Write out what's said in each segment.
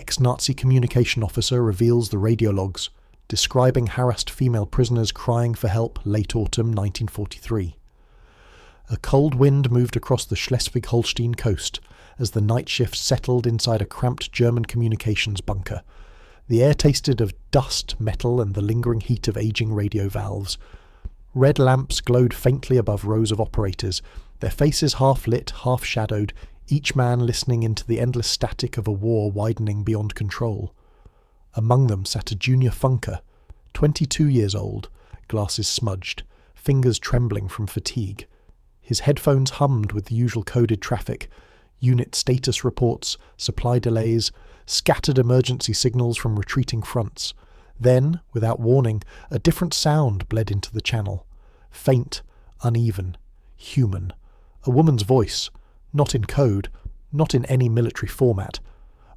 ex-Nazi communication officer reveals the radio logs, describing harassed female prisoners crying for help late autumn 1943. A cold wind moved across the Schleswig-Holstein coast as the night shift settled inside a cramped German communications bunker. The air tasted of dust, metal, and the lingering heat of aging radio valves. Red lamps glowed faintly above rows of operators, their faces half-lit, half-shadowed, each man listening into the endless static of a war widening beyond control. Among them sat a junior funker, 22 years old, glasses smudged, fingers trembling from fatigue. His headphones hummed with the usual coded traffic, unit status reports, supply delays, scattered emergency signals from retreating fronts. Then, without warning, a different sound bled into the channel. Faint, uneven, human. A woman's voice, not in code, not in any military format.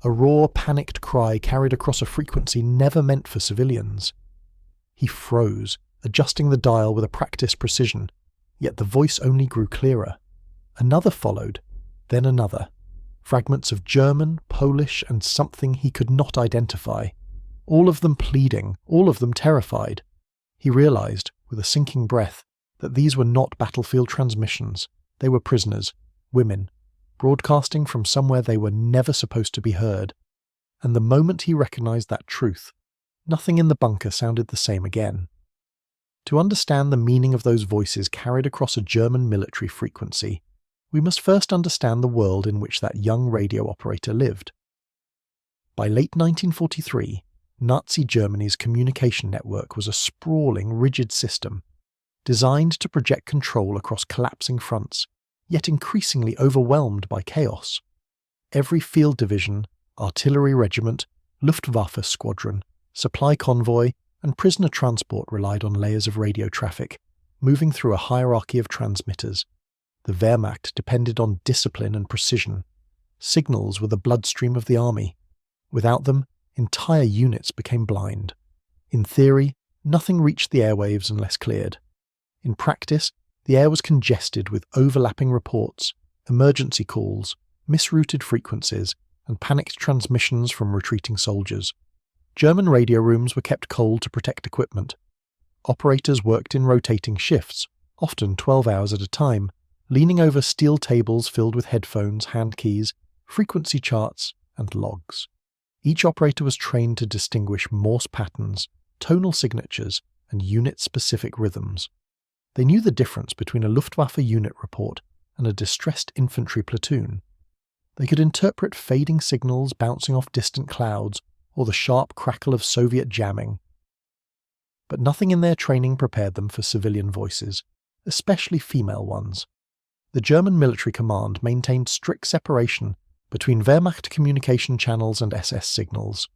A raw, panicked cry carried across a frequency never meant for civilians. He froze, adjusting the dial with a practiced precision, yet the voice only grew clearer. Another followed, then another. Fragments of German, Polish, and something he could not identify. All of them pleading, all of them terrified. He realized, with a sinking breath, that these were not battlefield transmissions. They were prisoners, women, broadcasting from somewhere they were never supposed to be heard. And the moment he recognized that truth, nothing in the bunker sounded the same again. To understand the meaning of those voices carried across a German military frequency, we must first understand the world in which that young radio operator lived. By late 1943, Nazi Germany's communication network was a sprawling, rigid system, designed to project control across collapsing fronts, yet increasingly overwhelmed by chaos. Every field division, artillery regiment, Luftwaffe squadron, supply convoy, and prisoner transport relied on layers of radio traffic, moving through a hierarchy of transmitters. The Wehrmacht depended on discipline and precision. Signals were the bloodstream of the army. Without them, entire units became blind. In theory, nothing reached the airwaves unless cleared. In practice, the air was congested with overlapping reports, emergency calls, misrouted frequencies, and panicked transmissions from retreating soldiers. German radio rooms were kept cold to protect equipment. Operators worked in rotating shifts, often 12 hours at a time, leaning over steel tables filled with headphones, hand keys, frequency charts, and logs. Each operator was trained to distinguish Morse patterns, tonal signatures, and unit-specific rhythms. They knew the difference between a Luftwaffe unit report and a distressed infantry platoon. They could interpret fading signals bouncing off distant clouds or the sharp crackle of Soviet jamming. But nothing in their training prepared them for civilian voices, especially female ones. The German military command maintained strict separation between Wehrmacht communication channels and SS signals.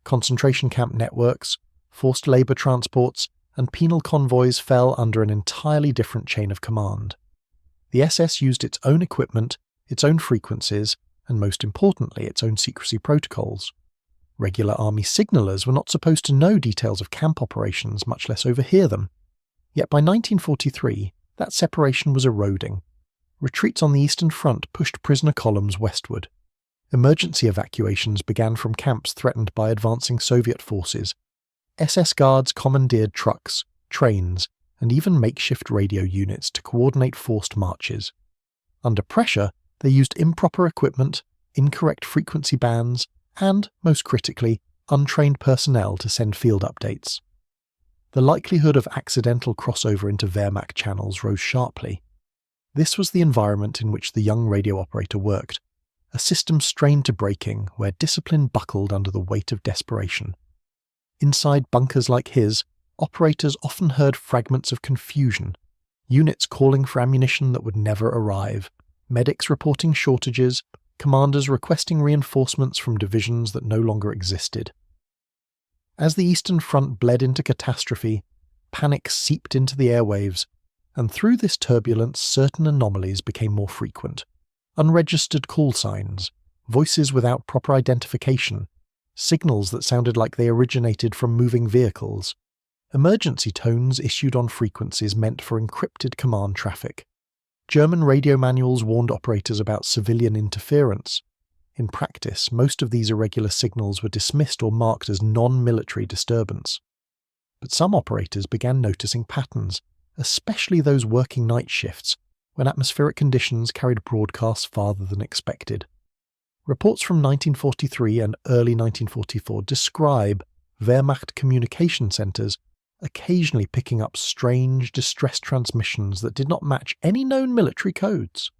Concentration camp networks, forced labour transports, and penal convoys fell under an entirely different chain of command. The SS used its own equipment, its own frequencies, and most importantly, its own secrecy protocols. Regular army signallers were not supposed to know details of camp operations, much less overhear them. Yet by 1943, that separation was eroding. Retreats on the Eastern Front pushed prisoner columns westward. Emergency evacuations began from camps threatened by advancing Soviet forces. SS guards commandeered trucks, trains, and even makeshift radio units to coordinate forced marches. Under pressure, they used improper equipment, incorrect frequency bands, and, most critically, untrained personnel to send field updates. The likelihood of accidental crossover into Wehrmacht channels rose sharply. This was the environment in which the young radio operator worked, a system strained to breaking where discipline buckled under the weight of desperation. Inside bunkers like his, operators often heard fragments of confusion, units calling for ammunition that would never arrive, medics reporting shortages, commanders requesting reinforcements from divisions that no longer existed. As the Eastern Front bled into catastrophe, panic seeped into the airwaves, and through this turbulence certain anomalies became more frequent. Unregistered call signs, voices without proper identification, signals that sounded like they originated from moving vehicles, emergency tones issued on frequencies meant for encrypted command traffic. German radio manuals warned operators about civilian interference. In practice, most of these irregular signals were dismissed or marked as non-military disturbance. But some operators began noticing patterns, especially those working night shifts, when atmospheric conditions carried broadcasts farther than expected. Reports from 1943 and early 1944 describe Wehrmacht communication centres occasionally picking up strange, distress transmissions that did not match any known military codes.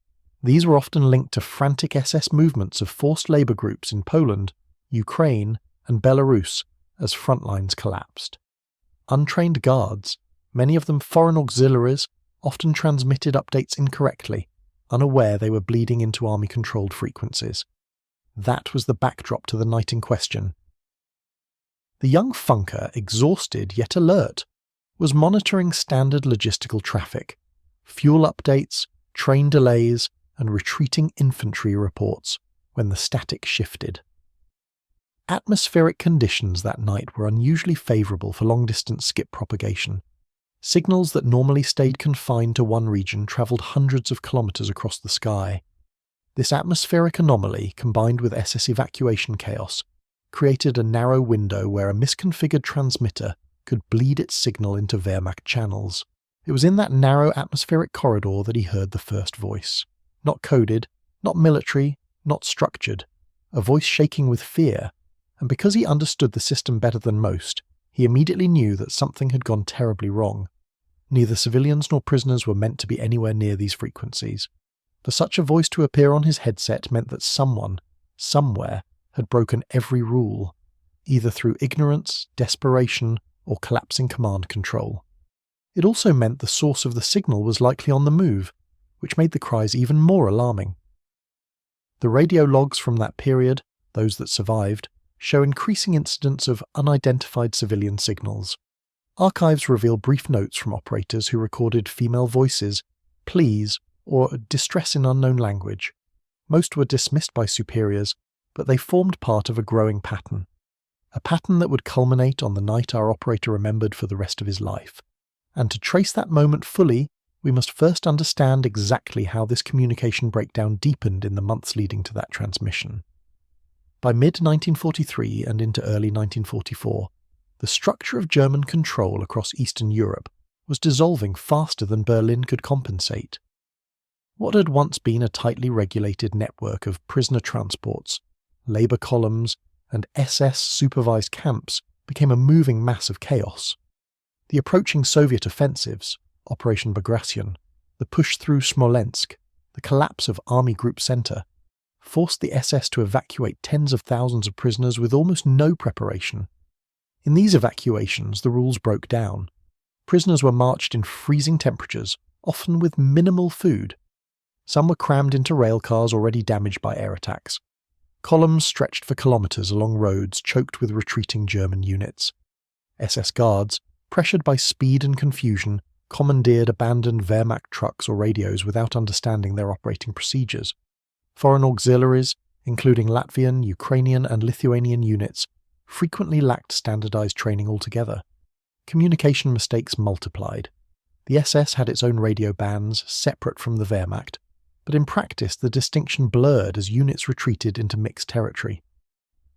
These were often linked to frantic SS movements of forced labour groups in Poland, Ukraine, and Belarus as front lines collapsed. Untrained guards, many of them foreign auxiliaries, often transmitted updates incorrectly, unaware they were bleeding into army-controlled frequencies. That was the backdrop to the night in question. The young Funker, exhausted yet alert, was monitoring standard logistical traffic, fuel updates, train delays, and retreating infantry reports when the static shifted. Atmospheric conditions that night were unusually favourable for long-distance skip propagation. Signals that normally stayed confined to one region travelled hundreds of kilometres across the sky. This atmospheric anomaly, combined with SS evacuation chaos, created a narrow window where a misconfigured transmitter could bleed its signal into Wehrmacht channels. It was in that narrow atmospheric corridor that he heard the first voice. Not coded, not military, not structured. A voice shaking with fear, and because he understood the system better than most, he immediately knew that something had gone terribly wrong. Neither civilians nor prisoners were meant to be anywhere near these frequencies. For such a voice to appear on his headset meant that someone, somewhere, had broken every rule, either through ignorance, desperation, or collapsing command control. It also meant the source of the signal was likely on the move, which made the cries even more alarming. The radio logs from that period, those that survived, show increasing incidents of unidentified civilian signals. Archives reveal brief notes from operators who recorded female voices, pleas, or distress in unknown language. Most were dismissed by superiors, but they formed part of a growing pattern. A pattern that would culminate on the night our operator remembered for the rest of his life. And to trace that moment fully, we must first understand exactly how this communication breakdown deepened in the months leading to that transmission. By mid-1943 and into early 1944, the structure of German control across Eastern Europe was dissolving faster than Berlin could compensate. What had once been a tightly regulated network of prisoner transports, labour columns, and SS-supervised camps became a moving mass of chaos. The approaching Soviet offensives, Operation Bagration, the push through Smolensk, the collapse of Army Group Center, forced the SS to evacuate tens of thousands of prisoners with almost no preparation. In these evacuations, the rules broke down. Prisoners were marched in freezing temperatures, often with minimal food. Some were crammed into railcars already damaged by air attacks. Columns stretched for kilometres along roads choked with retreating German units. SS guards, pressured by speed and confusion, commandeered abandoned Wehrmacht trucks or radios without understanding their operating procedures. Foreign auxiliaries, including Latvian, Ukrainian and Lithuanian units, frequently lacked standardized training altogether. Communication mistakes multiplied. The SS had its own radio bands, separate from the Wehrmacht, but in practice the distinction blurred as units retreated into mixed territory.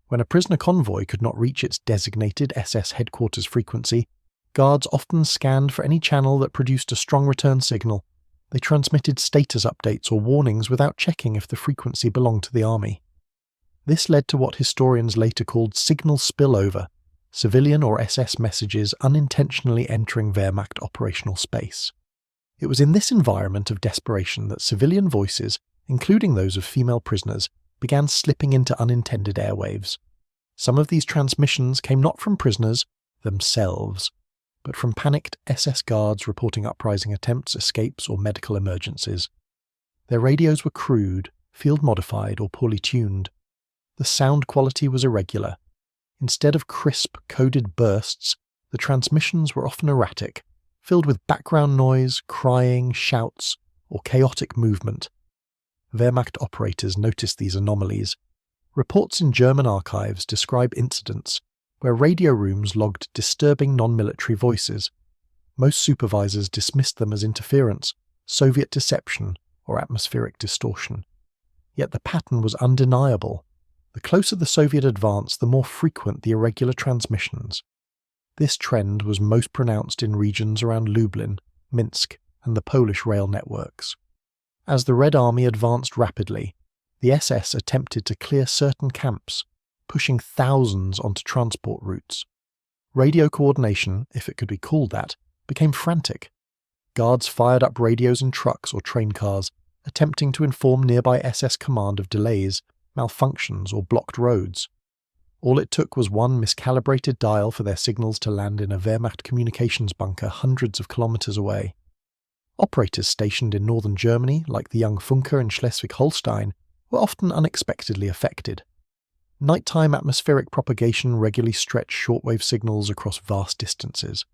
When a prisoner convoy could not reach its designated SS headquarters frequency, guards often scanned for any channel that produced a strong return signal. They transmitted status updates or warnings without checking if the frequency belonged to the army. This led to what historians later called signal spillover, civilian or SS messages unintentionally entering Wehrmacht operational space. It was in this environment of desperation that civilian voices, including those of female prisoners, began slipping into unintended airwaves. Some of these transmissions came not from prisoners themselves, but from panicked SS guards reporting uprising attempts, escapes, or medical emergencies. Their radios were crude, field-modified, or poorly tuned. The sound quality was irregular. Instead of crisp, coded bursts, the transmissions were often erratic, filled with background noise, crying, shouts, or chaotic movement. Wehrmacht operators noticed these anomalies. Reports in German archives describe incidents where radio rooms logged disturbing non-military voices. Most supervisors dismissed them as interference, Soviet deception, or atmospheric distortion. Yet the pattern was undeniable. The closer the Soviet advance, the more frequent the irregular transmissions. This trend was most pronounced in regions around Lublin, Minsk, and the Polish rail networks. As the Red Army advanced rapidly, the SS attempted to clear certain camps, pushing thousands onto transport routes. Radio coordination, if it could be called that, became frantic. Guards fired up radios in trucks or train cars, attempting to inform nearby SS command of delays, malfunctions, or blocked roads. All it took was one miscalibrated dial for their signals to land in a Wehrmacht communications bunker hundreds of kilometers away. Operators stationed in northern Germany, like the young Funker in Schleswig-Holstein, were often unexpectedly affected. Nighttime atmospheric propagation regularly stretched shortwave signals across vast distances.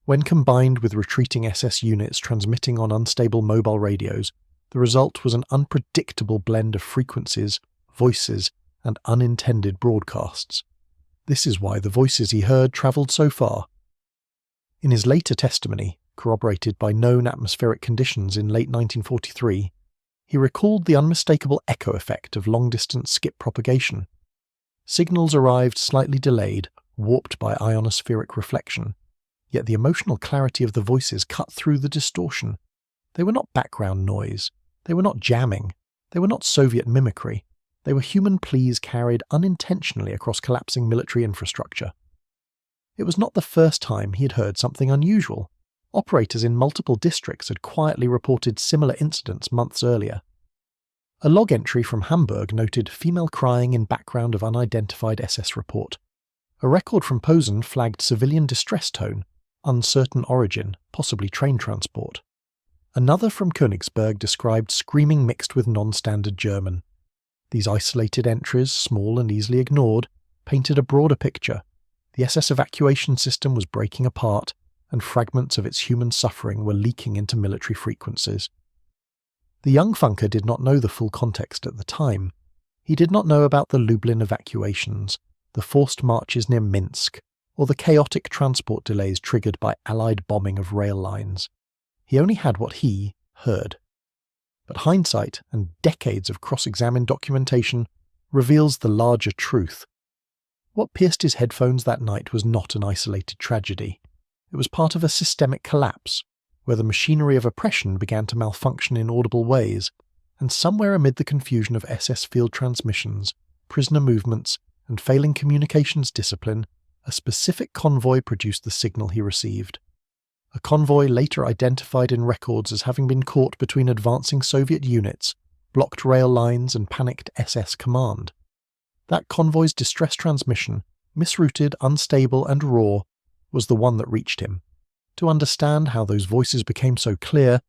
When combined with retreating SS units transmitting on unstable mobile radios, the result was an unpredictable blend of frequencies, voices, and unintended broadcasts. This is why the voices he heard travelled so far. In his later testimony, corroborated by known atmospheric conditions in late 1943, he recalled the unmistakable echo effect of long-distance skip propagation. Signals arrived slightly delayed, warped by ionospheric reflection, yet the emotional clarity of the voices cut through the distortion. They were not background noise, they were not jamming, they were not Soviet mimicry, they were human pleas carried unintentionally across collapsing military infrastructure. It was not the first time he had heard something unusual. Operators in multiple districts had quietly reported similar incidents months earlier. A log entry from Hamburg noted female crying in background of unidentified SS report. A record from Posen flagged civilian distress tone, uncertain origin, possibly train transport. Another from Königsberg described screaming mixed with non-standard German. These isolated entries, small and easily ignored, painted a broader picture. The SS evacuation system was breaking apart, and fragments of its human suffering were leaking into military frequencies. The young Funker did not know the full context at the time. He did not know about the Lublin evacuations, the forced marches near Minsk, or the chaotic transport delays triggered by Allied bombing of rail lines. He only had what he heard. But hindsight and decades of cross-examined documentation reveals the larger truth. What pierced his headphones that night was not an isolated tragedy. It was part of a systemic collapse, where the machinery of oppression began to malfunction in audible ways, and somewhere amid the confusion of SS field transmissions, prisoner movements, and failing communications discipline, a specific convoy produced the signal he received. A convoy later identified in records as having been caught between advancing Soviet units, blocked rail lines, and panicked SS command. That convoy's distress transmission, misrouted, unstable, and raw, was the one that reached him. To understand how those voices became so clear,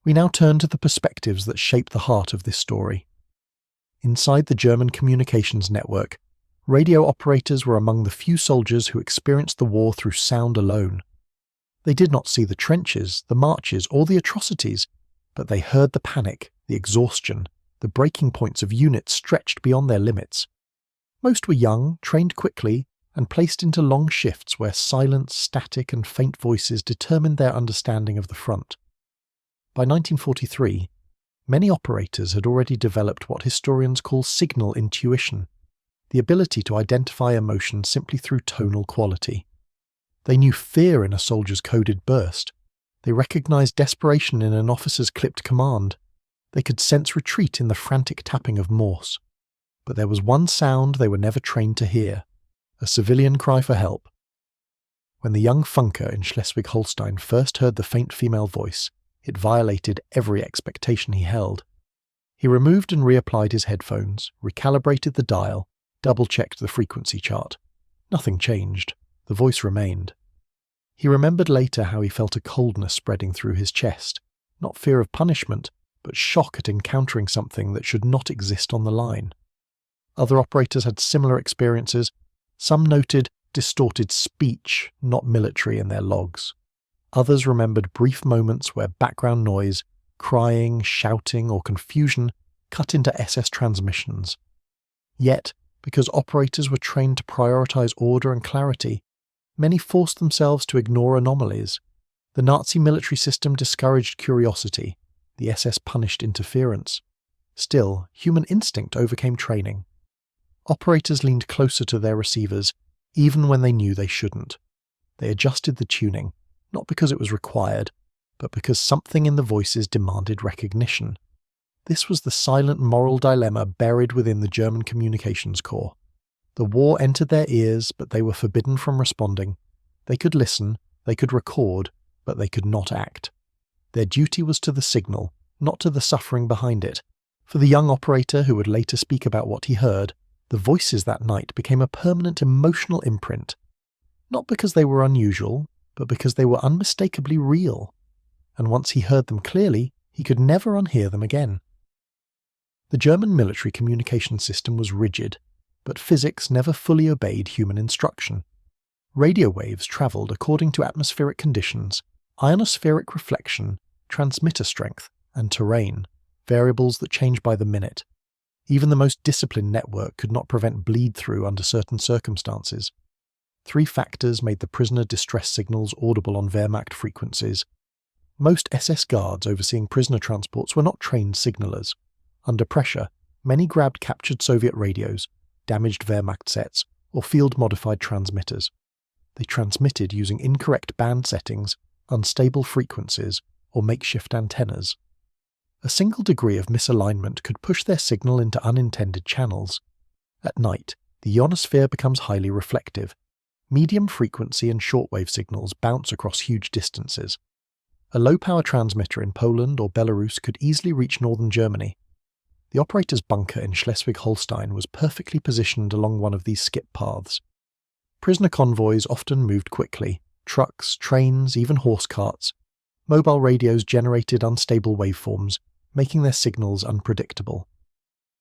we now turn to the perspectives that shape the heart of this story. Inside the German communications network, radio operators were among the few soldiers who experienced the war through sound alone. They did not see the trenches, the marches, or the atrocities, but they heard the panic, the exhaustion, the breaking points of units stretched beyond their limits. Most were young, trained quickly, and placed into long shifts where silence, static, and faint voices determined their understanding of the front. By 1943, many operators had already developed what historians call signal intuition, the ability to identify emotion simply through tonal quality. They knew fear in a soldier's coded burst. They recognized desperation in an officer's clipped command. They could sense retreat in the frantic tapping of Morse. But there was one sound they were never trained to hear: a civilian cry for help. When the young Funker in Schleswig-Holstein first heard the faint female voice, it violated every expectation he held. He removed and reapplied his headphones, recalibrated the dial, double-checked the frequency chart. Nothing changed. The voice remained. He remembered later how he felt a coldness spreading through his chest, not fear of punishment, but shock at encountering something that should not exist on the line. Other operators had similar experiences. Some noted distorted speech, not military, in their logs. Others remembered brief moments where background noise, crying, shouting, or confusion cut into SS transmissions. Yet, because operators were trained to prioritize order and clarity, many forced themselves to ignore anomalies. The Nazi military system discouraged curiosity. The SS punished interference. Still, human instinct overcame training. Operators leaned closer to their receivers, even when they knew they shouldn't. They adjusted the tuning, not because it was required, but because something in the voices demanded recognition. This was the silent moral dilemma buried within the German communications corps. The war entered their ears, but they were forbidden from responding. They could listen, they could record, but they could not act. Their duty was to the signal, not to the suffering behind it. For the young operator who would later speak about what he heard, the voices that night became a permanent emotional imprint. Not because they were unusual, but because they were unmistakably real. And once he heard them clearly, he could never unhear them again. The German military communication system was rigid, but physics never fully obeyed human instruction. Radio waves travelled according to atmospheric conditions, ionospheric reflection, transmitter strength, and terrain, variables that change by the minute. Even the most disciplined network could not prevent bleed-through under certain circumstances. 3 factors made the prisoner distress signals audible on Wehrmacht frequencies. Most SS guards overseeing prisoner transports were not trained signallers. Under pressure, many grabbed captured Soviet radios, damaged Wehrmacht sets, or field-modified transmitters. They transmitted using incorrect band settings, unstable frequencies, or makeshift antennas. A single degree of misalignment could push their signal into unintended channels. At night, the ionosphere becomes highly reflective. Medium frequency and shortwave signals bounce across huge distances. A low-power transmitter in Poland or Belarus could easily reach northern Germany. The operator's bunker in Schleswig-Holstein was perfectly positioned along one of these skip paths. Prisoner convoys often moved quickly. Trucks, trains, even horse carts. Mobile radios generated unstable waveforms, making their signals unpredictable.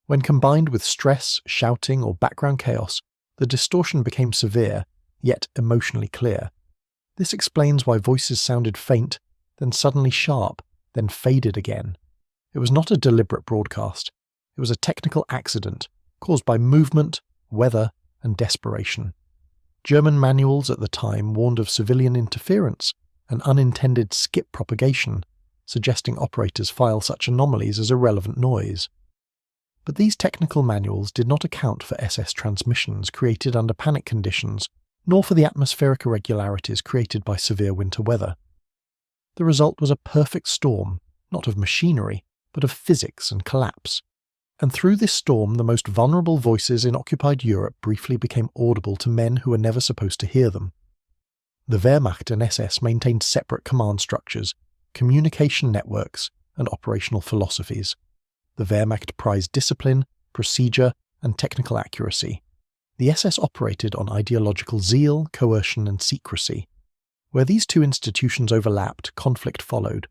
When combined with stress, shouting, or background chaos, the distortion became severe, yet emotionally clear. This explains why voices sounded faint, then suddenly sharp, then faded again. It was not a deliberate broadcast. It was a technical accident, caused by movement, weather, and desperation. German manuals at the time warned of civilian interference and unintended skip propagation, suggesting operators file such anomalies as irrelevant noise. But these technical manuals did not account for SS transmissions created under panic conditions, nor for the atmospheric irregularities created by severe winter weather. The result was a perfect storm, not of machinery, but of physics and collapse. And through this storm, the most vulnerable voices in occupied Europe briefly became audible to men who were never supposed to hear them. The Wehrmacht and SS maintained separate command structures, communication networks, and operational philosophies. The Wehrmacht prized discipline, procedure, and technical accuracy. The SS operated on ideological zeal, coercion, and secrecy. Where these two institutions overlapped, conflict followed.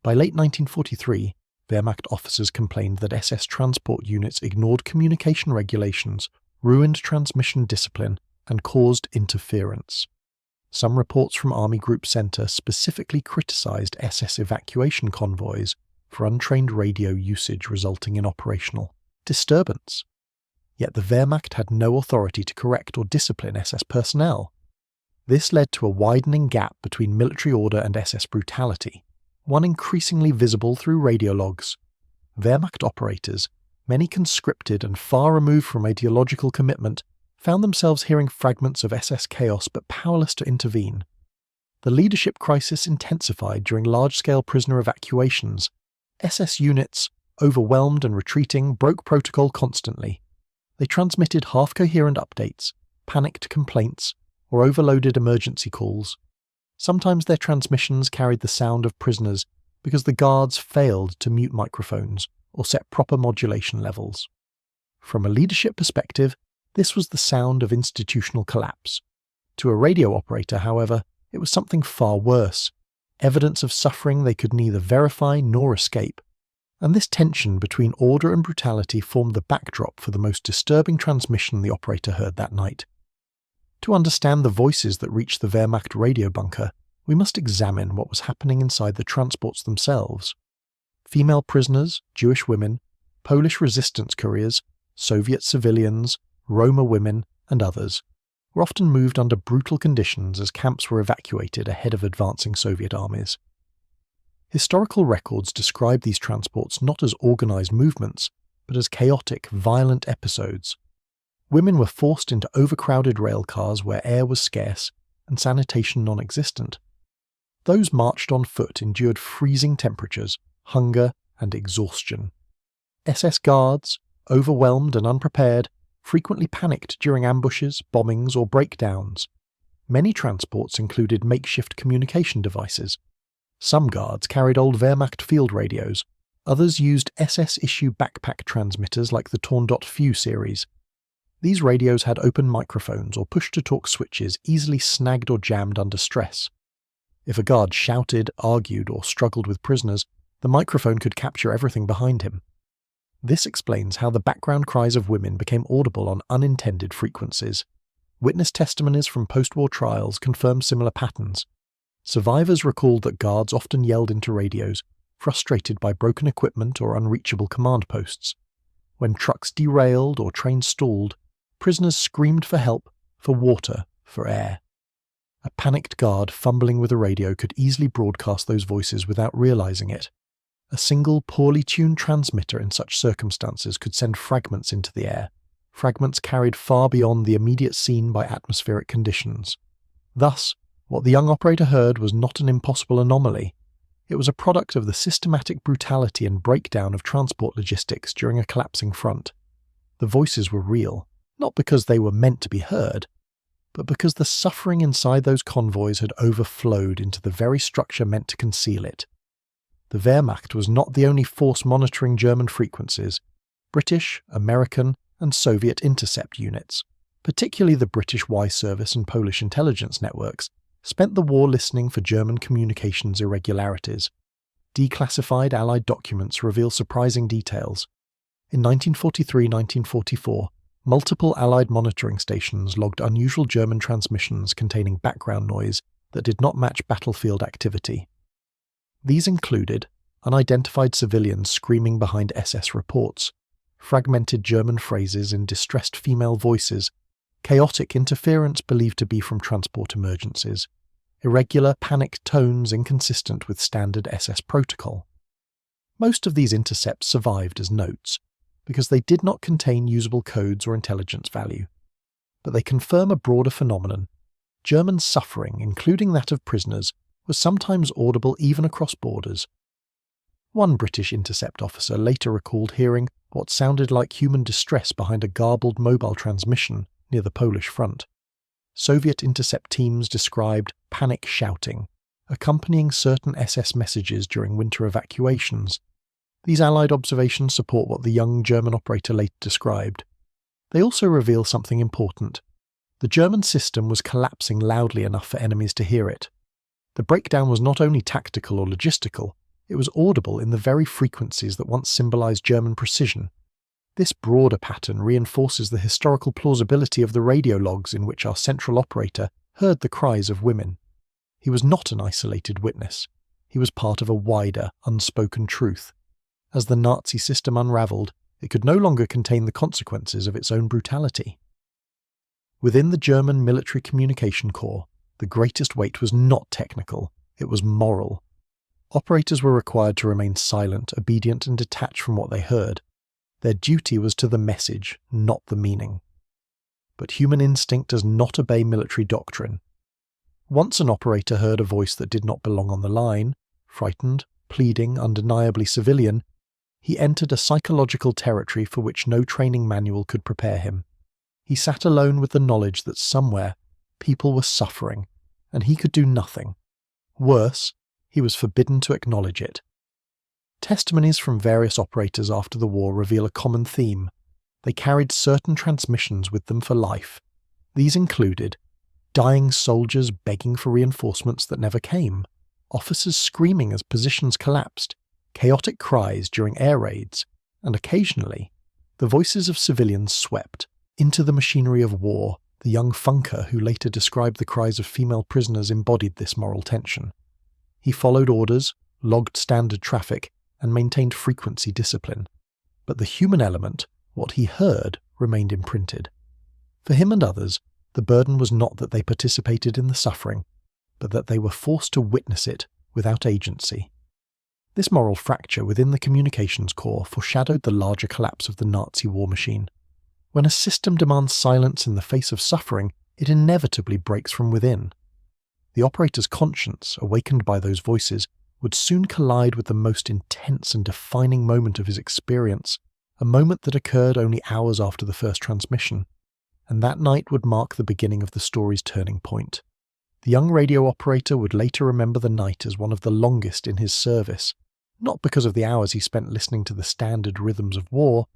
By late 1943, Wehrmacht officers complained that SS transport units ignored communication regulations, ruined transmission discipline, and caused interference. Some reports from Army Group Center specifically criticized SS evacuation convoys for untrained radio usage resulting in operational disturbance. Yet the Wehrmacht had no authority to correct or discipline SS personnel. This led to a widening gap between military order and SS brutality, one increasingly visible through radio logs. Wehrmacht operators, many conscripted and far removed from ideological commitment, found themselves hearing fragments of SS chaos but powerless to intervene. The leadership crisis intensified during large-scale prisoner evacuations. SS units, overwhelmed and retreating, broke protocol constantly. They transmitted half-coherent updates, panicked complaints, or overloaded emergency calls. Sometimes their transmissions carried the sound of prisoners because the guards failed to mute microphones or set proper modulation levels. From a leadership perspective, this was the sound of institutional collapse. To a radio operator, however, it was something far worse, evidence of suffering they could neither verify nor escape. And this tension between order and brutality formed the backdrop for the most disturbing transmission the operator heard that night. To understand the voices that reached the Wehrmacht radio bunker, we must examine what was happening inside the transports themselves. Female prisoners, Jewish women, Polish resistance couriers, Soviet civilians, Roma women, and others were often moved under brutal conditions as camps were evacuated ahead of advancing Soviet armies. Historical records describe these transports not as organized movements, but as chaotic, violent episodes. Women were forced into overcrowded railcars where air was scarce and sanitation non-existent. Those marched on foot endured freezing temperatures, hunger, and exhaustion. SS guards, overwhelmed and unprepared, frequently panicked during ambushes, bombings, or breakdowns. Many transports included makeshift communication devices. Some guards carried old Wehrmacht field radios, others used SS-issue backpack transmitters like the Torn.Few series. These radios had open microphones or push-to-talk switches easily snagged or jammed under stress. If a guard shouted, argued, or struggled with prisoners, the microphone could capture everything behind him. This explains how the background cries of women became audible on unintended frequencies. Witness testimonies from post-war trials confirm similar patterns. Survivors recalled that guards often yelled into radios, frustrated by broken equipment or unreachable command posts. When trucks derailed or trains stalled, prisoners screamed for help, for water, for air. A panicked guard fumbling with a radio could easily broadcast those voices without realizing it. A single poorly tuned transmitter in such circumstances could send fragments into the air, fragments carried far beyond the immediate scene by atmospheric conditions. Thus, what the young operator heard was not an impossible anomaly. It was a product of the systematic brutality and breakdown of transport logistics during a collapsing front. The voices were real, not because they were meant to be heard, but because the suffering inside those convoys had overflowed into the very structure meant to conceal it. The Wehrmacht was not the only force monitoring German frequencies. British, American, and Soviet intercept units, particularly the British Y Service and Polish intelligence networks, spent the war listening for German communications irregularities. Declassified Allied documents reveal surprising details. In 1943-1944, multiple Allied monitoring stations logged unusual German transmissions containing background noise that did not match battlefield activity. These included unidentified civilians screaming behind SS reports, fragmented German phrases in distressed female voices, chaotic interference believed to be from transport emergencies, irregular, panicked tones inconsistent with standard SS protocol. Most of these intercepts survived as notes, because they did not contain usable codes or intelligence value. But they confirm a broader phenomenon. German suffering, including that of prisoners, was sometimes audible even across borders. One British intercept officer later recalled hearing what sounded like human distress behind a garbled mobile transmission near the Polish front. Soviet intercept teams described panic shouting, accompanying certain SS messages during winter evacuations. These Allied observations support what the young German operator later described. They also reveal something important. The German system was collapsing loudly enough for enemies to hear it. The breakdown was not only tactical or logistical, it was audible in the very frequencies that once symbolized German precision. This broader pattern reinforces the historical plausibility of the radio logs in which our central operator heard the cries of women. He was not an isolated witness. He was part of a wider, unspoken truth. As the Nazi system unraveled, it could no longer contain the consequences of its own brutality. Within the German military communication corps, the greatest weight was not technical, it was moral. Operators were required to remain silent, obedient, and detached from what they heard. Their duty was to the message, not the meaning. But human instinct does not obey military doctrine. Once an operator heard a voice that did not belong on the line, frightened, pleading, undeniably civilian, he entered a psychological territory for which no training manual could prepare him. He sat alone with the knowledge that somewhere people were suffering, and he could do nothing. Worse, he was forbidden to acknowledge it. Testimonies from various operators after the war reveal a common theme. They carried certain transmissions with them for life. These included dying soldiers begging for reinforcements that never came, officers screaming as positions collapsed, chaotic cries during air raids, and occasionally, the voices of civilians swept into the machinery of war. The young Funker who later described the cries of female prisoners embodied this moral tension. He followed orders, logged standard traffic, and maintained frequency discipline. But the human element, what he heard, remained imprinted. For him and others, the burden was not that they participated in the suffering, but that they were forced to witness it without agency. This moral fracture within the communications corps foreshadowed the larger collapse of the Nazi war machine. When a system demands silence in the face of suffering, it inevitably breaks from within. The operator's conscience, awakened by those voices, would soon collide with the most intense and defining moment of his experience, a moment that occurred only hours after the first transmission, and that night would mark the beginning of the story's turning point. The young radio operator would later remember the night as one of the longest in his service, not because of the hours he spent listening to the standard rhythms of war,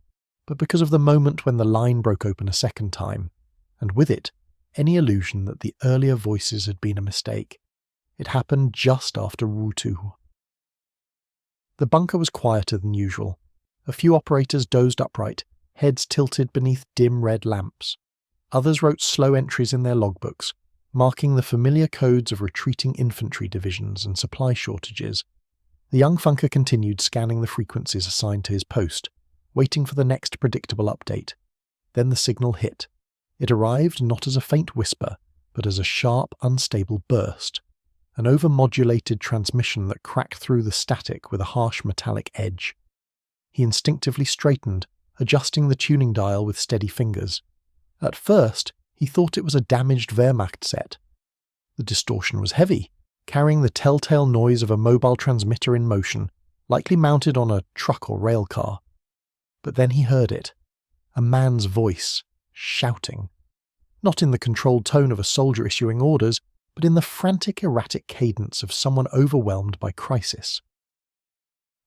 but because of the moment when the line broke open a second time, and with it, any illusion that the earlier voices had been a mistake. It happened just after Rutu. The bunker was quieter than usual. A few operators dozed upright, heads tilted beneath dim red lamps. Others wrote slow entries in their logbooks, marking the familiar codes of retreating infantry divisions and supply shortages. The young Funker continued scanning the frequencies assigned to his post, waiting for the next predictable update. Then the signal hit. It arrived not as a faint whisper, but as a sharp, unstable burst, an overmodulated transmission that cracked through the static with a harsh metallic edge. He instinctively straightened, adjusting the tuning dial with steady fingers. At first, he thought it was a damaged Wehrmacht set. The distortion was heavy, carrying the telltale noise of a mobile transmitter in motion, likely mounted on a truck or railcar. But then he heard it. A man's voice, shouting. Not in the controlled tone of a soldier issuing orders, but in the frantic, erratic cadence of someone overwhelmed by crisis.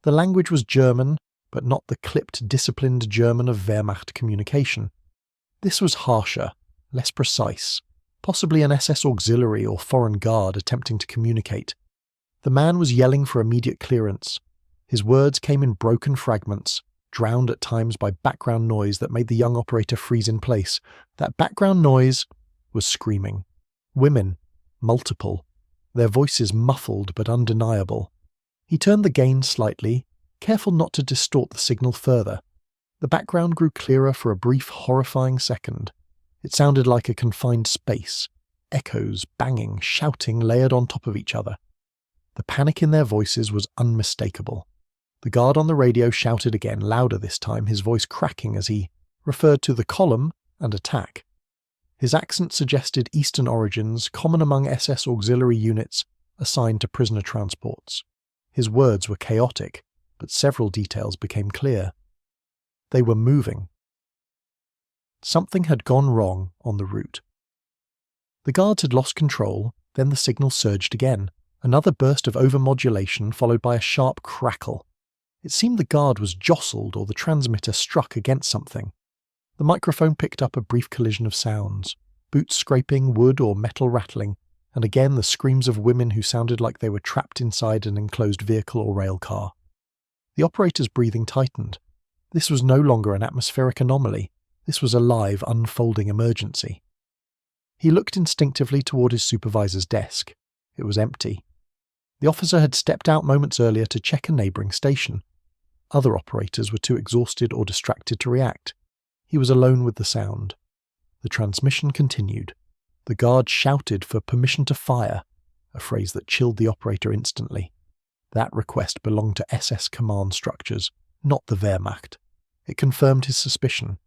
The language was German, but not the clipped, disciplined German of Wehrmacht communication. This was harsher, less precise, possibly an SS auxiliary or foreign guard attempting to communicate. The man was yelling for immediate clearance. His words came in broken fragments, drowned at times by background noise that made the young operator freeze in place. That background noise was screaming. Women, multiple, their voices muffled but undeniable. He turned the gain slightly, careful not to distort the signal further. The background grew clearer for a brief, horrifying second. It sounded like a confined space, echoes, banging, shouting layered on top of each other. The panic in their voices was unmistakable. The guard on the radio shouted again, louder this time, his voice cracking as he referred to the column and attack. His accent suggested Eastern origins, common among SS auxiliary units assigned to prisoner transports. His words were chaotic, but several details became clear. They were moving. Something had gone wrong on the route. The guards had lost control, then the signal surged again, another burst of overmodulation followed by a sharp crackle. It seemed the guard was jostled or the transmitter struck against something. The microphone picked up a brief collision of sounds, boots scraping, wood or metal rattling, and again the screams of women who sounded like they were trapped inside an enclosed vehicle or rail car. The operator's breathing tightened. This was no longer an atmospheric anomaly. This was a live, unfolding emergency. He looked instinctively toward his supervisor's desk. It was empty. The officer had stepped out moments earlier to check a neighbouring station. Other operators were too exhausted or distracted to react. He was alone with the sound. The transmission continued. The guard shouted for permission to fire, a phrase that chilled the operator instantly. That request belonged to SS command structures, not the Wehrmacht. It confirmed his suspicion.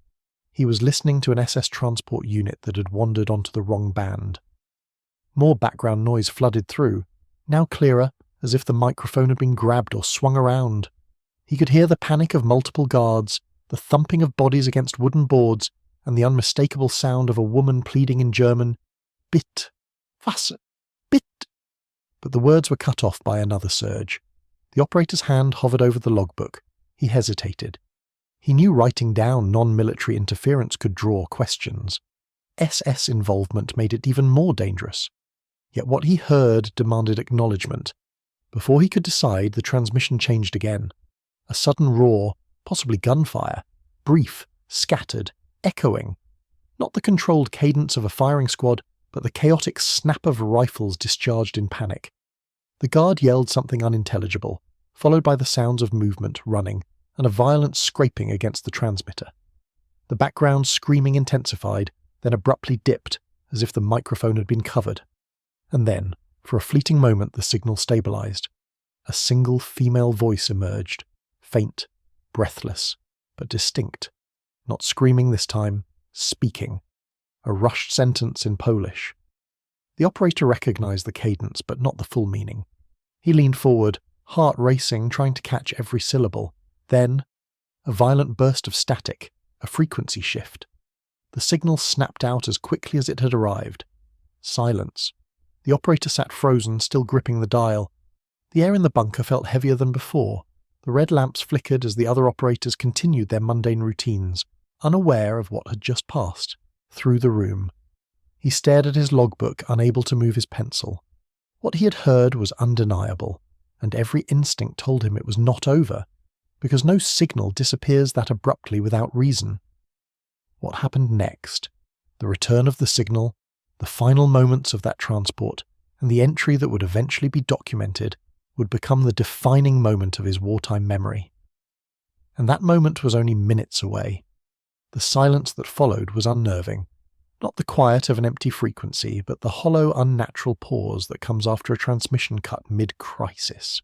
He was listening to an SS transport unit that had wandered onto the wrong band. More background noise flooded through, now clearer, as if the microphone had been grabbed or swung around. He could hear the panic of multiple guards, the thumping of bodies against wooden boards, and the unmistakable sound of a woman pleading in German, "Bitte, was, bitte." But the words were cut off by another surge. The operator's hand hovered over the logbook. He hesitated. He knew writing down non-military interference could draw questions. SS involvement made it even more dangerous. Yet what he heard demanded acknowledgement. Before he could decide, the transmission changed again. A sudden roar, possibly gunfire, brief, scattered, echoing. Not the controlled cadence of a firing squad, but the chaotic snap of rifles discharged in panic. The guard yelled something unintelligible, followed by the sounds of movement, running, and a violent scraping against the transmitter. The background screaming intensified, then abruptly dipped, as if the microphone had been covered. And then, for a fleeting moment, the signal stabilized. A single female voice emerged, faint, breathless, but distinct. Not screaming this time, speaking, a rushed sentence in Polish. The operator recognized the cadence, but not the full meaning. He leaned forward, heart racing, trying to catch every syllable. Then, a violent burst of static, a frequency shift. The signal snapped out as quickly as it had arrived. Silence. The operator sat frozen, still gripping the dial. The air in the bunker felt heavier than before. The red lamps flickered as the other operators continued their mundane routines, unaware of what had just passed, through the room. He stared at his logbook, unable to move his pencil. What he had heard was undeniable, and every instinct told him it was not over, because no signal disappears that abruptly without reason. What happened next? The return of the signal, the final moments of that transport, and the entry that would eventually be documented would become the defining moment of his wartime memory. And that moment was only minutes away. The silence that followed was unnerving. Not the quiet of an empty frequency, but the hollow, unnatural pause that comes after a transmission cut mid-crisis.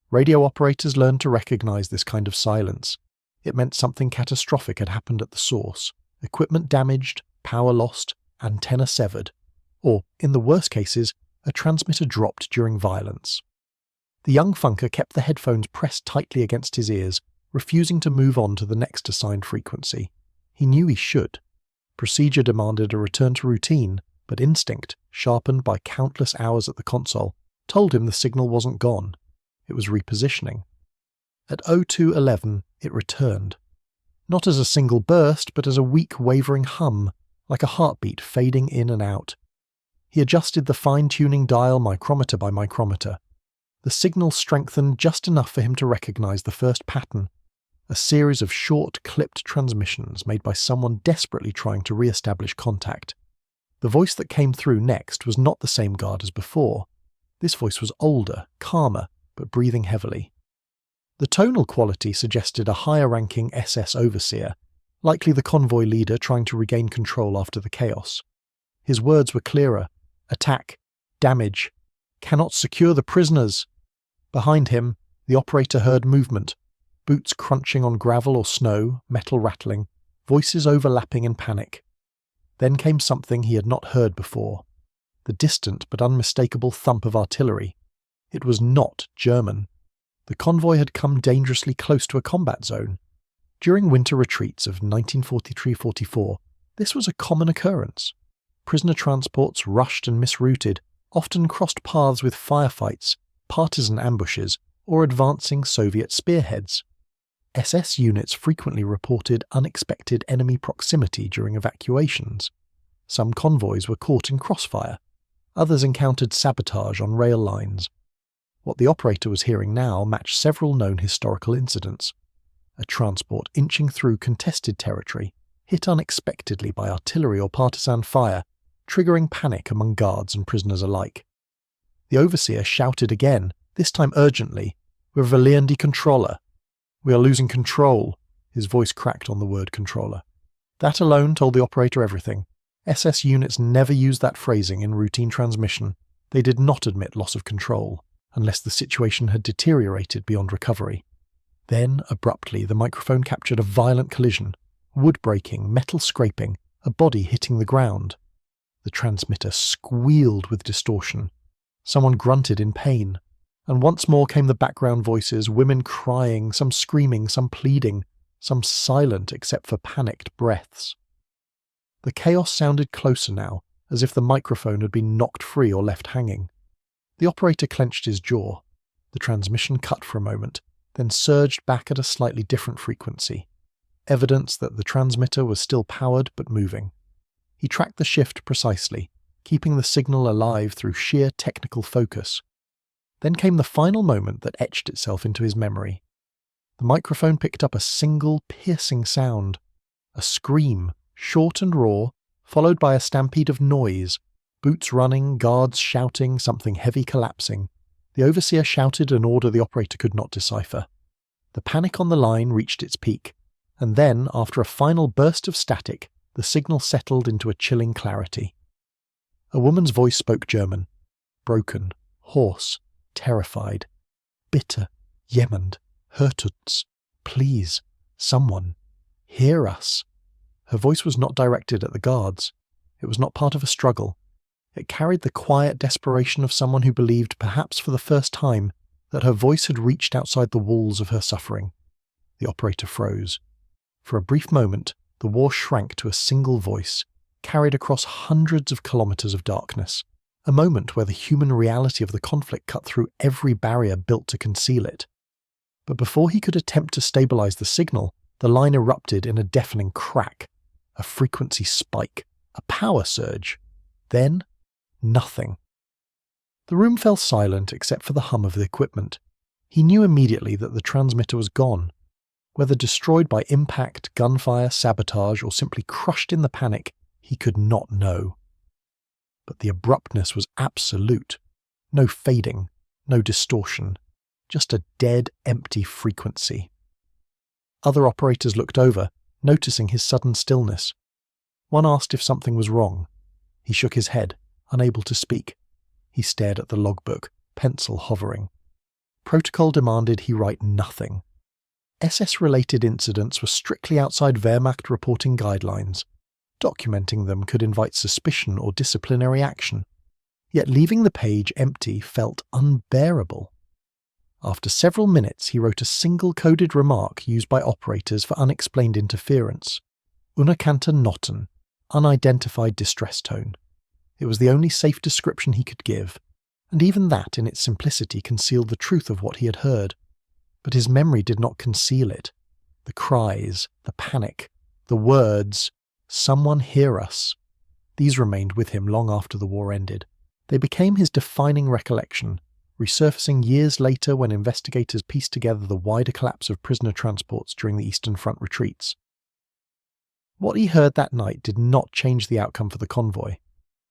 Radio operators learned to recognize this kind of silence. It meant something catastrophic had happened at the source. Equipment damaged, power lost, antenna severed. Or, in the worst cases, a transmitter dropped during violence. The young funker kept the headphones pressed tightly against his ears, refusing to move on to the next assigned frequency. He knew he should. Procedure demanded a return to routine, but instinct, sharpened by countless hours at the console, told him the signal wasn't gone. It was repositioning. At 02:11, it returned. Not as a single burst, but as a weak, wavering hum, like a heartbeat fading in and out. He adjusted the fine-tuning dial micrometer by micrometer. The signal strengthened just enough for him to recognize the first pattern, a series of short, clipped transmissions made by someone desperately trying to re-establish contact. The voice that came through next was not the same guard as before. This voice was older, calmer, but breathing heavily. The tonal quality suggested a higher-ranking SS overseer, likely the convoy leader trying to regain control after the chaos. His words were clearer. Attack. Damage. Cannot secure the prisoners. Behind him, the operator heard movement. Boots crunching on gravel or snow, metal rattling, voices overlapping in panic. Then came something he had not heard before. The distant but unmistakable thump of artillery. It was not German. The convoy had come dangerously close to a combat zone. During winter retreats of 1943-44, this was a common occurrence. Prisoner transports rushed and misrouted, often crossed paths with firefights, partisan ambushes, or advancing Soviet spearheads. SS units frequently reported unexpected enemy proximity during evacuations. Some convoys were caught in crossfire. Others encountered sabotage on rail lines. What the operator was hearing now matched several known historical incidents. A transport inching through contested territory, hit unexpectedly by artillery or partisan fire, triggering panic among guards and prisoners alike. The overseer shouted again, this time urgently, "Wir verlieren die Kontrolle." "We are losing control." His voice cracked on the word controller. That alone told the operator everything. SS units never used that phrasing in routine transmission. They did not admit loss of control, unless the situation had deteriorated beyond recovery. Then, abruptly, the microphone captured a violent collision. Wood breaking, metal scraping, a body hitting the ground. The transmitter squealed with distortion. Someone grunted in pain. And once more came the background voices, women crying, some screaming, some pleading, some silent except for panicked breaths. The chaos sounded closer now, as if the microphone had been knocked free or left hanging. The operator clenched his jaw. The transmission cut for a moment, then surged back at a slightly different frequency. Evidence that the transmitter was still powered but moving. He tracked the shift precisely, keeping the signal alive through sheer technical focus. Then came the final moment that etched itself into his memory. The microphone picked up a single, piercing sound. A scream, short and raw, followed by a stampede of noise. Boots running, guards shouting, something heavy collapsing. The overseer shouted an order the operator could not decipher. The panic on the line reached its peak, and then, after a final burst of static, the signal settled into a chilling clarity. A woman's voice spoke German. Broken, hoarse, terrified. Bitte, jemand, hört uns. Please, someone, hear us. Her voice was not directed at the guards. It was not part of a struggle. It carried the quiet desperation of someone who believed, perhaps for the first time, that her voice had reached outside the walls of her suffering. The operator froze. For a brief moment, the war shrank to a single voice, carried across hundreds of kilometers of darkness, a moment where the human reality of the conflict cut through every barrier built to conceal it. But before he could attempt to stabilize the signal, the line erupted in a deafening crack, a frequency spike, a power surge. Then, nothing. The room fell silent except for the hum of the equipment. He knew immediately that the transmitter was gone. Whether destroyed by impact, gunfire, sabotage, or simply crushed in the panic, he could not know. But the abruptness was absolute. No fading, no distortion, just a dead, empty frequency. Other operators looked over, noticing his sudden stillness. One asked if something was wrong. He shook his head, unable to speak. He stared at the logbook, pencil hovering. Protocol demanded he write nothing. SS-related incidents were strictly outside Wehrmacht reporting guidelines. Documenting them could invite suspicion or disciplinary action. Yet leaving the page empty felt unbearable. After several minutes, he wrote a single coded remark used by operators for unexplained interference. Unerkannte Noten, unidentified distress tone. It was the only safe description he could give, and even that in its simplicity concealed the truth of what he had heard. But his memory did not conceal it. The cries, the panic, the words, "Someone hear us." These remained with him long after the war ended. They became his defining recollection, resurfacing years later when investigators pieced together the wider collapse of prisoner transports during the Eastern Front retreats. What he heard that night did not change the outcome for the convoy,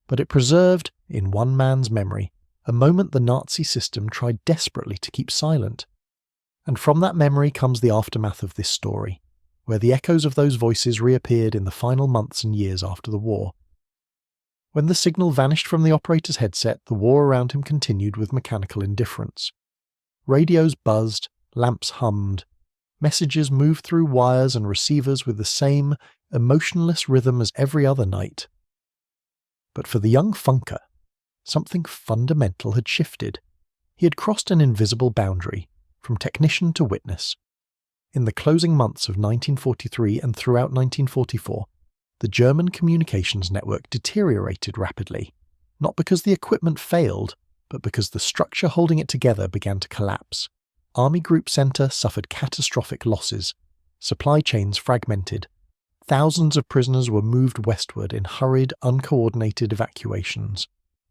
but it preserved, in one man's memory, a moment the Nazi system tried desperately to keep silent. And from that memory comes the aftermath of this story, where the echoes of those voices reappeared in the final months and years after the war. When the signal vanished from the operator's headset, the war around him continued with mechanical indifference. Radios buzzed, lamps hummed. Messages moved through wires and receivers with the same emotionless rhythm as every other night. But for the young Funker, something fundamental had shifted. He had crossed an invisible boundary, from technician to witness. In the closing months of 1943 and throughout 1944, the German communications network deteriorated rapidly, not because the equipment failed, but because the structure holding it together began to collapse. Army Group Center suffered catastrophic losses. Supply chains fragmented. Thousands of prisoners were moved westward in hurried, uncoordinated evacuations.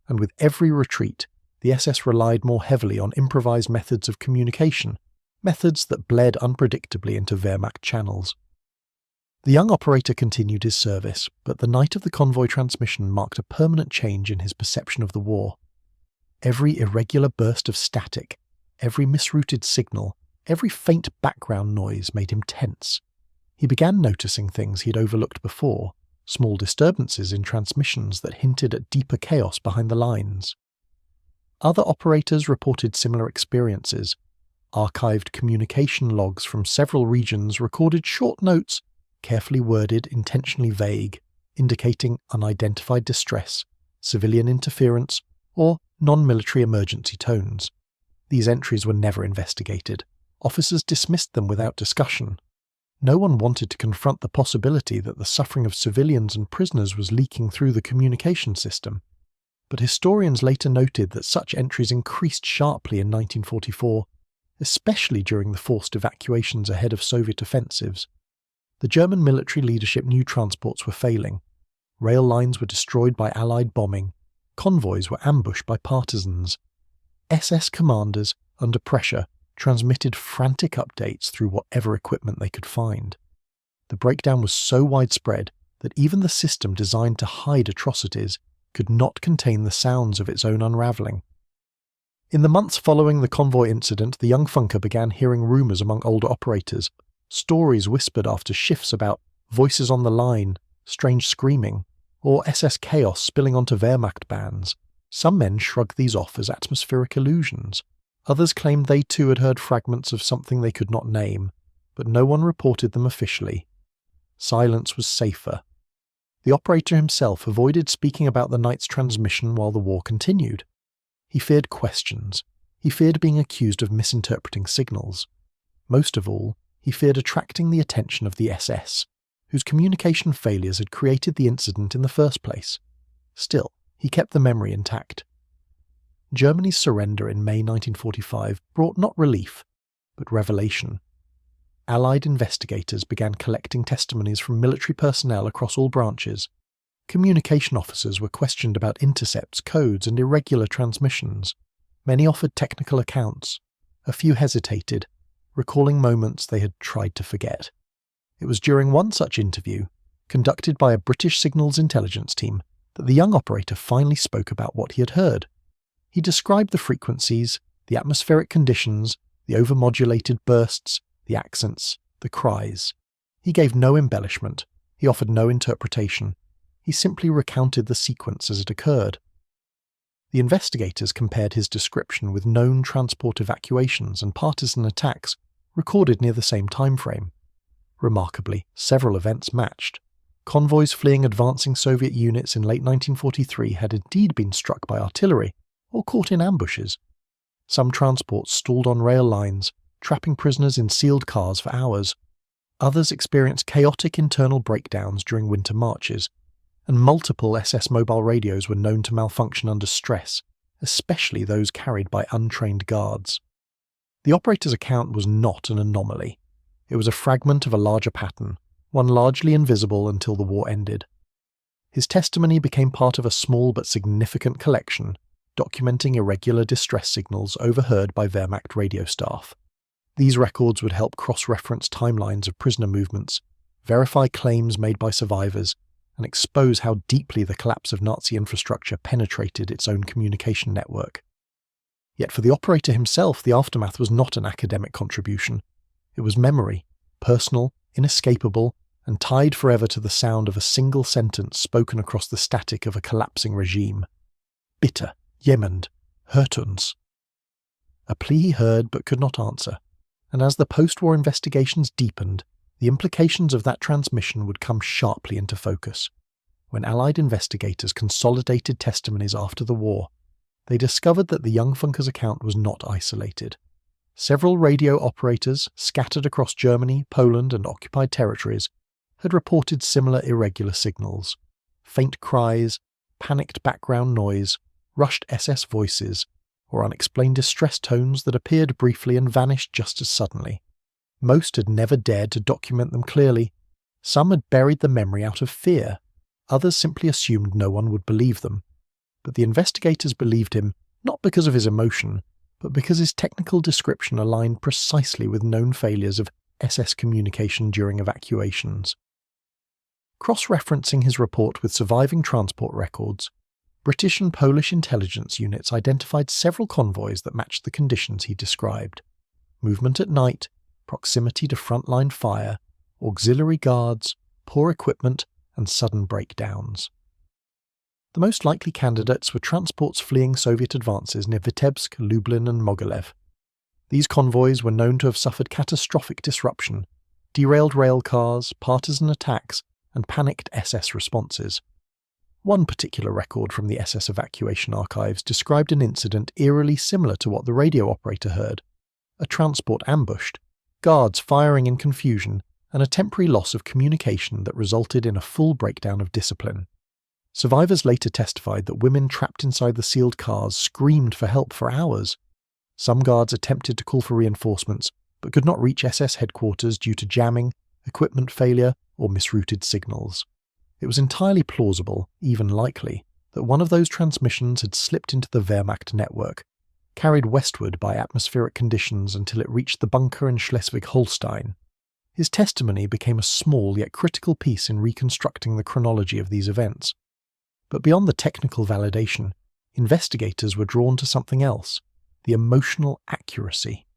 And with every retreat, the SS relied more heavily on improvised methods of communication, methods that bled unpredictably into Wehrmacht channels. The young operator continued his service, but the night of the convoy transmission marked a permanent change in his perception of the war. Every irregular burst of static, every misrouted signal, every faint background noise made him tense. He began noticing things he had overlooked before, small disturbances in transmissions that hinted at deeper chaos behind the lines. Other operators reported similar experiences. Archived communication logs from several regions recorded short notes, carefully worded, intentionally vague, indicating unidentified distress, civilian interference, or non-military emergency tones. These entries were never investigated. Officers dismissed them without discussion. No one wanted to confront the possibility that the suffering of civilians and prisoners was leaking through the communication system. But historians later noted that such entries increased sharply in 1944, especially during the forced evacuations ahead of Soviet offensives. The German military leadership knew transports were failing. Rail lines were destroyed by Allied bombing. Convoys were ambushed by partisans. SS commanders, under pressure, transmitted frantic updates through whatever equipment they could find. The breakdown was so widespread that even the system designed to hide atrocities could not contain the sounds of its own unravelling. In the months following the convoy incident, the young Funker began hearing rumours among older operators, stories whispered after shifts about voices on the line, strange screaming, or SS chaos spilling onto Wehrmacht bands. Some men shrugged these off as atmospheric illusions. Others claimed they too had heard fragments of something they could not name, but no one reported them officially. Silence was safer. The operator himself avoided speaking about the night's transmission while the war continued. He feared questions. He feared being accused of misinterpreting signals. Most of all, he feared attracting the attention of the SS, whose communication failures had created the incident in the first place. Still, he kept the memory intact. Germany's surrender in May 1945 brought not relief, but revelation. Allied investigators began collecting testimonies from military personnel across all branches. Communication officers were questioned about intercepts, codes, and irregular transmissions. Many offered technical accounts. A few hesitated, recalling moments they had tried to forget. It was during one such interview, conducted by a British signals intelligence team, that the young operator finally spoke about what he had heard. He described the frequencies, the atmospheric conditions, the overmodulated bursts, the accents, the cries. He gave no embellishment. He offered no interpretation. He simply recounted the sequence as it occurred. The investigators compared his description with known transport evacuations and partisan attacks recorded near the same time frame. Remarkably, several events matched. Convoys fleeing advancing Soviet units in late 1943 had indeed been struck by artillery or caught in ambushes. Some transports stalled on rail lines, trapping prisoners in sealed cars for hours. Others experienced chaotic internal breakdowns during winter marches, and multiple SS mobile radios were known to malfunction under stress, especially those carried by untrained guards. The operator's account was not an anomaly. It was a fragment of a larger pattern, one largely invisible until the war ended. His testimony became part of a small but significant collection, documenting irregular distress signals overheard by Wehrmacht radio staff. These records would help cross-reference timelines of prisoner movements, verify claims made by survivors, and expose how deeply the collapse of Nazi infrastructure penetrated its own communication network. Yet for the operator himself, the aftermath was not an academic contribution. It was memory, personal, inescapable, and tied forever to the sound of a single sentence spoken across the static of a collapsing regime. Bitte, jemand, hört uns. A plea he heard but could not answer, and as the post-war investigations deepened, the implications of that transmission would come sharply into focus. When Allied investigators consolidated testimonies after the war, they discovered that the young Funker's account was not isolated. Several radio operators, scattered across Germany, Poland, and occupied territories, had reported similar irregular signals. Faint cries, panicked background noise, rushed SS voices, or unexplained distress tones that appeared briefly and vanished just as suddenly. Most had never dared to document them clearly. Some had buried the memory out of fear. Others simply assumed no one would believe them. But the investigators believed him not because of his emotion, but because his technical description aligned precisely with known failures of SS communication during evacuations. Cross-referencing his report with surviving transport records, British and Polish intelligence units identified several convoys that matched the conditions he described. Movement at night, proximity to frontline fire, auxiliary guards, poor equipment, and sudden breakdowns. The most likely candidates were transports fleeing Soviet advances near Vitebsk, Lublin, and Mogilev. These convoys were known to have suffered catastrophic disruption, derailed railcars, partisan attacks, and panicked SS responses. One particular record from the SS evacuation archives described an incident eerily similar to what the radio operator heard: a transport ambushed, guards firing in confusion, and a temporary loss of communication that resulted in a full breakdown of discipline. Survivors later testified that women trapped inside the sealed cars screamed for help for hours. Some guards attempted to call for reinforcements, but could not reach SS headquarters due to jamming, equipment failure, or misrouted signals. It was entirely plausible, even likely, that one of those transmissions had slipped into the Wehrmacht network, carried westward by atmospheric conditions until it reached the bunker in Schleswig-Holstein. His testimony became a small yet critical piece in reconstructing the chronology of these events. But beyond the technical validation, investigators were drawn to something else: the emotional accuracy.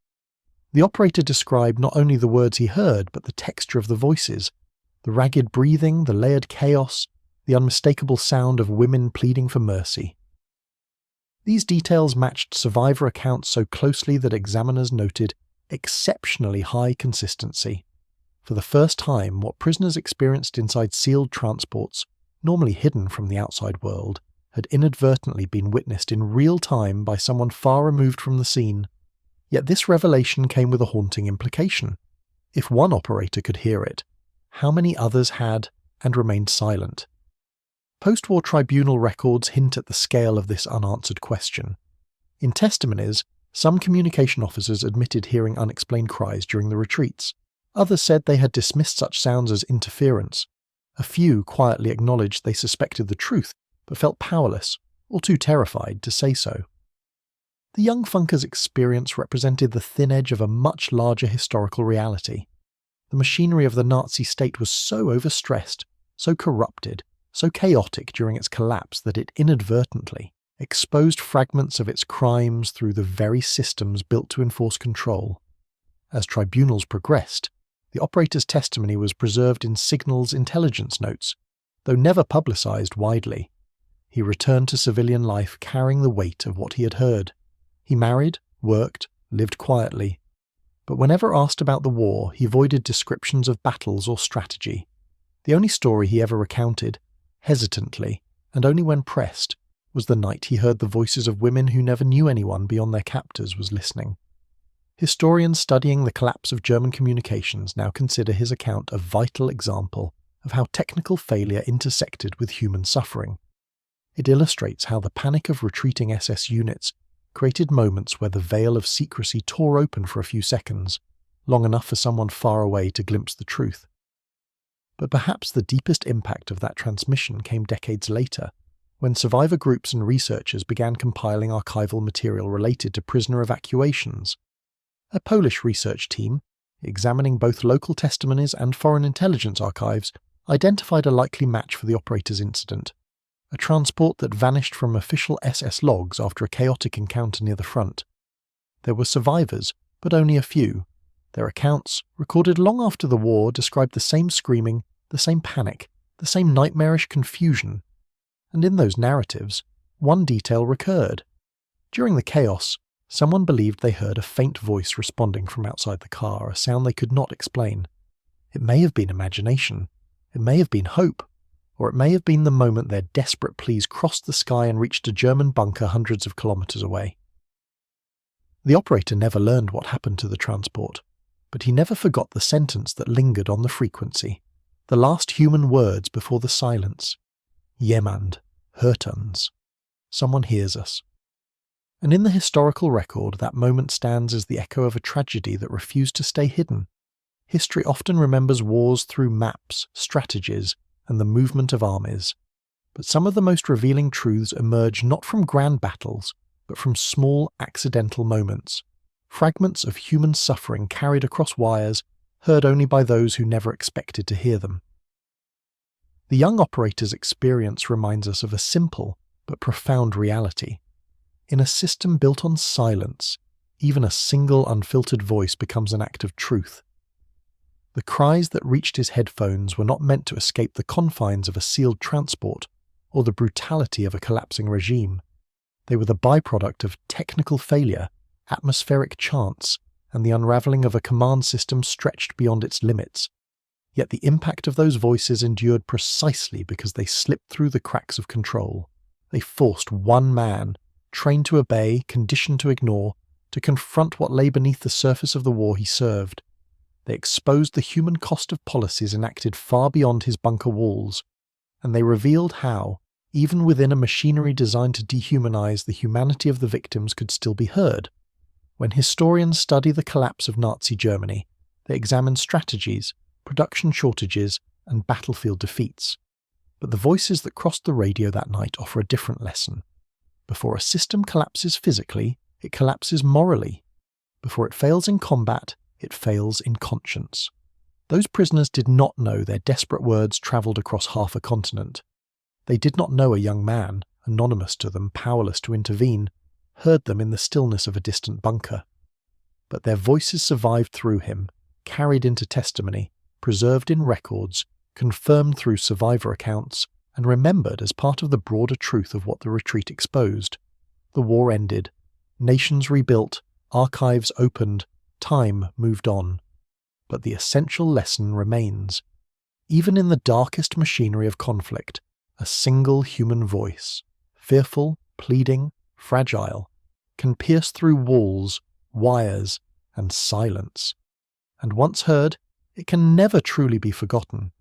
The operator described not only the words he heard, but the texture of the voices, the ragged breathing, the layered chaos, the unmistakable sound of women pleading for mercy. These details matched survivor accounts so closely that examiners noted exceptionally high consistency. For the first time, what prisoners experienced inside sealed transports, normally hidden from the outside world, had inadvertently been witnessed in real time by someone far removed from the scene. Yet this revelation came with a haunting implication. If one operator could hear it, how many others had and remained silent? Post-war tribunal records hint at the scale of this unanswered question. In testimonies, some communication officers admitted hearing unexplained cries during the retreats. Others said they had dismissed such sounds as interference. A few quietly acknowledged they suspected the truth, but felt powerless, or too terrified to say so. The young Funker's experience represented the thin edge of a much larger historical reality. The machinery of the Nazi state was so overstressed, so corrupted, so chaotic during its collapse that it inadvertently exposed fragments of its crimes through the very systems built to enforce control. As tribunals progressed, the operator's testimony was preserved in Signal's intelligence notes, though never publicized widely. He returned to civilian life carrying the weight of what he had heard. He married, worked, lived quietly. But whenever asked about the war, he avoided descriptions of battles or strategy. The only story he ever recounted, hesitantly, and only when pressed, was the night he heard the voices of women who never knew anyone beyond their captors was listening. Historians studying the collapse of German communications now consider his account a vital example of how technical failure intersected with human suffering. It illustrates how the panic of retreating SS units created moments where the veil of secrecy tore open for a few seconds, long enough for someone far away to glimpse the truth. But perhaps the deepest impact of that transmission came decades later, when survivor groups and researchers began compiling archival material related to prisoner evacuations. A Polish research team, examining both local testimonies and foreign intelligence archives, identified a likely match for the operator's incident. A transport that vanished from official SS logs after a chaotic encounter near the front. There were survivors, but only a few. Their accounts, recorded long after the war, described the same screaming, the same panic, the same nightmarish confusion. And in those narratives, one detail recurred. During the chaos, someone believed they heard a faint voice responding from outside the car, a sound they could not explain. It may have been imagination. It may have been hope. Or it may have been the moment their desperate pleas crossed the sky and reached a German bunker hundreds of kilometers away. The operator never learned what happened to the transport, but he never forgot the sentence that lingered on the frequency, the last human words before the silence. Jemand hört uns. Someone hears us. And in the historical record, that moment stands as the echo of a tragedy that refused to stay hidden. History often remembers wars through maps, strategies, and the movement of armies. But some of the most revealing truths emerge not from grand battles, but from small, accidental moments, fragments of human suffering carried across wires, heard only by those who never expected to hear them. The young operator's experience reminds us of a simple but profound reality. In a system built on silence, even a single unfiltered voice becomes an act of truth. The cries that reached his headphones were not meant to escape the confines of a sealed transport or the brutality of a collapsing regime. They were the byproduct of technical failure, atmospheric chance, and the unravelling of a command system stretched beyond its limits. Yet the impact of those voices endured precisely because they slipped through the cracks of control. They forced one man, trained to obey, conditioned to ignore, to confront what lay beneath the surface of the war he served. They exposed the human cost of policies enacted far beyond his bunker walls, and they revealed how, even within a machinery designed to dehumanize, the humanity of the victims could still be heard. When historians study the collapse of Nazi Germany, they examine strategies, production shortages, and battlefield defeats. But the voices that crossed the radio that night offer a different lesson. Before a system collapses physically, it collapses morally. Before it fails in combat, it fails in conscience. Those prisoners did not know their desperate words travelled across half a continent. They did not know a young man, anonymous to them, powerless to intervene, heard them in the stillness of a distant bunker. But their voices survived through him, carried into testimony, preserved in records, confirmed through survivor accounts, and remembered as part of the broader truth of what the retreat exposed. The war ended. Nations rebuilt. Archives opened. Time moved on. but the essential lesson remains. Even in the darkest machinery of conflict, a single human voice, fearful, pleading, fragile, can pierce through walls, wires, and silence. And once heard, it can never truly be forgotten.